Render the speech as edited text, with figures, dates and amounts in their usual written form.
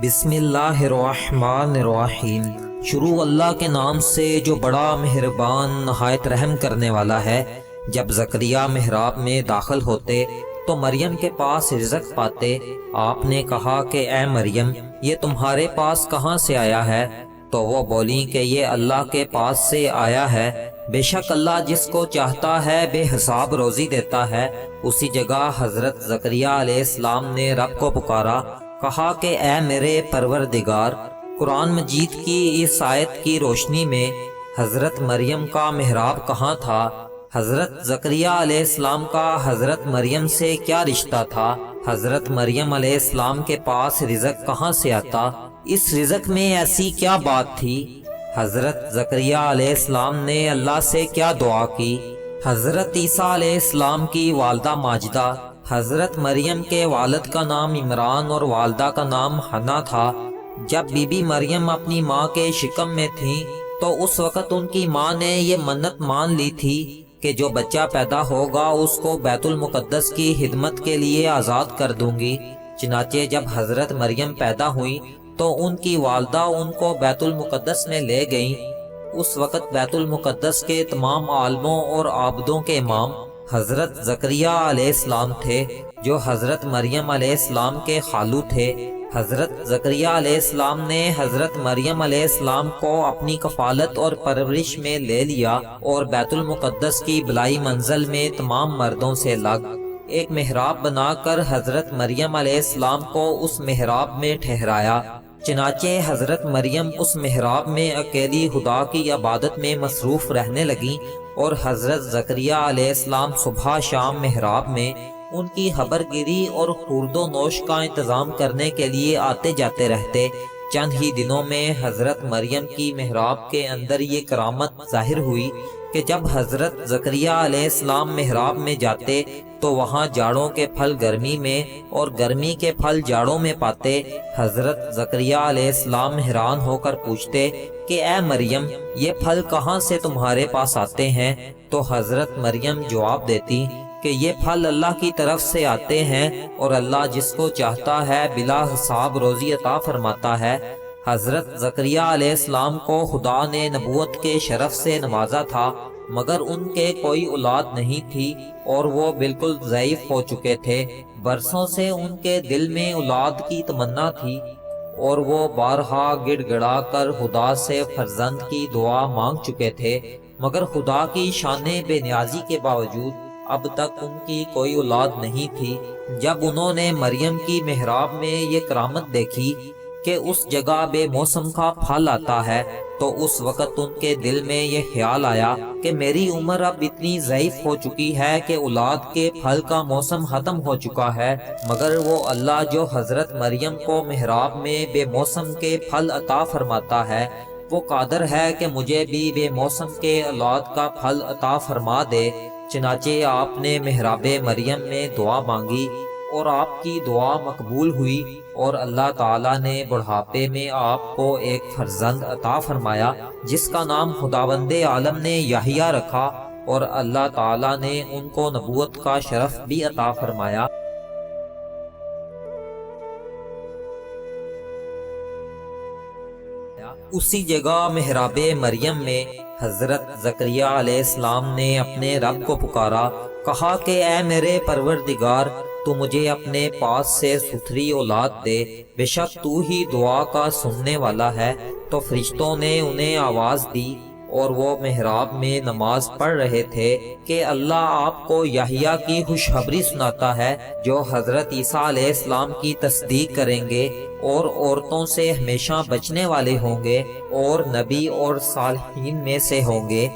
بسم اللہ الرحمن الرحیم۔ شروع اللہ کے نام سے جو بڑا مہربان نہایت رحم کرنے والا ہے۔ جب زکریا محراب میں داخل ہوتے تو مریم کے پاس رزق پاتے۔ آپ نے کہا کہ اے مریم، یہ تمہارے پاس کہاں سے آیا ہے؟ تو وہ بولیں کہ یہ اللہ کے پاس سے آیا ہے۔ بے شک اللہ جس کو چاہتا ہے بے حساب روزی دیتا ہے۔ اسی جگہ حضرت زکریا علیہ السلام نے رب کو پکارا، کہا کہ اے میرے پروردگار۔ قرآن مجید کی اس آیت کی روشنی میں حضرت مریم کا محراب کہاں تھا؟ حضرت زکریا علیہ السلام کا حضرت مریم سے کیا رشتہ تھا؟ حضرت مریم علیہ السلام کے پاس رزق کہاں سے آتا؟ اس رزق میں ایسی کیا بات تھی؟ حضرت زکریا علیہ السلام نے اللہ سے کیا دعا کی؟ حضرت عیسیٰ علیہ السلام کی والدہ ماجدہ، حضرت مریم کے والد کا نام عمران اور والدہ کا نام حنا تھا۔ جب بی بی مریم اپنی ماں کے شکم میں تھیں تو اس وقت ان کی ماں نے یہ منت مان لی تھی کہ جو بچہ پیدا ہوگا اس کو بیت المقدس کی خدمت کے لیے آزاد کر دوں گی۔ چنانچہ جب حضرت مریم پیدا ہوئی تو ان کی والدہ ان کو بیت المقدس میں لے گئیں۔ اس وقت بیت المقدس کے تمام عالموں اور عابدوں کے امام حضرت زکریا علیہ السلام تھے، جو حضرت مریم علیہ السلام کے خالو تھے۔ حضرت زکریا علیہ السلام نے حضرت مریم علیہ السلام کو اپنی کفالت اور پرورش میں لے لیا اور بیت المقدس کی بلائی منزل میں تمام مردوں سے الگ ایک محراب بنا کر حضرت مریم علیہ السلام کو اس محراب میں ٹھہرایا۔ چنانچہ حضرت مریم اس محراب میں اکیلی خدا کی عبادت میں مصروف رہنے لگیں اور حضرت زکریا علیہ السلام صبح شام محراب میں ان کی خبر گیری اور خورد و نوش کا انتظام کرنے کے لیے آتے جاتے رہتے۔ چند ہی دنوں میں حضرت مریم کی محراب کے اندر یہ کرامت ظاہر ہوئی کہ جب حضرت زکریا علیہ السلام محراب میں جاتے تو وہاں جاڑوں کے پھل گرمی میں اور گرمی کے پھل جاڑوں میں پاتے۔ حضرت زکریا علیہ السلام حیران ہو کر پوچھتے کہ اے مریم، یہ پھل کہاں سے تمہارے پاس آتے ہیں؟ تو حضرت مریم جواب دیتی کہ یہ پھل اللہ کی طرف سے آتے ہیں اور اللہ جس کو چاہتا ہے بلا حساب روزی عطا فرماتا ہے۔ حضرت زکریا علیہ السلام کو خدا نے نبوت کے شرف سے نوازا تھا، مگر ان کے کوئی اولاد نہیں تھی اور وہ بالکل ضعیف ہو چکے تھے۔ برسوں سے ان کے دل میں اولاد کی تمنا تھی اور وہ بارہا گڑ گڑا کر خدا سے فرزند کی دعا مانگ چکے تھے، مگر خدا کی شان بے نیازی کے باوجود اب تک ان کی کوئی اولاد نہیں تھی۔ جب انہوں نے مریم کی محراب میں یہ کرامت دیکھی کہ اس جگہ بے موسم کا پھل آتا ہے تو اس وقت ان کے دل میں یہ خیال آیا کہ میری عمر اب اتنی ضعیف ہو چکی ہے کہ اولاد کے پھل کا موسم ختم ہو چکا ہے، مگر وہ اللہ جو حضرت مریم کو محراب میں بے موسم کے پھل عطا فرماتا ہے، وہ قادر ہے کہ مجھے بھی بے موسم کے اولاد کا پھل عطا فرما دے۔ چنانچہ آپ نے محراب مریم میں دعا مانگی اور آپ کی دعا مقبول ہوئی اور اللہ تعالیٰ نے بڑھاپے میں آپ کو ایک فرزند عطا فرمایا جس کا نام خداوند عالم نے یحییٰ رکھا، اور اللہ تعالیٰ نے ان کو نبوت کا شرف بھی عطا فرمایا۔ اسی جگہ محراب مریم میں حضرت زکریا علیہ السلام نے اپنے رب کو پکارا، کہا کہ اے میرے پروردگار، تو مجھے اپنے پاس سے ستھری اولاد دے، بے شک تو ہی دعا کا سننے والا ہے۔ تو فرشتوں نے انہیں آواز دی اور وہ محراب میں نماز پڑھ رہے تھے کہ اللہ آپ کو یحییٰ کی خوشخبری سناتا ہے جو حضرت عیسیٰ علیہ السلام کی تصدیق کریں گے اور عورتوں سے ہمیشہ بچنے والے ہوں گے اور نبی اور صالحین میں سے ہوں گے۔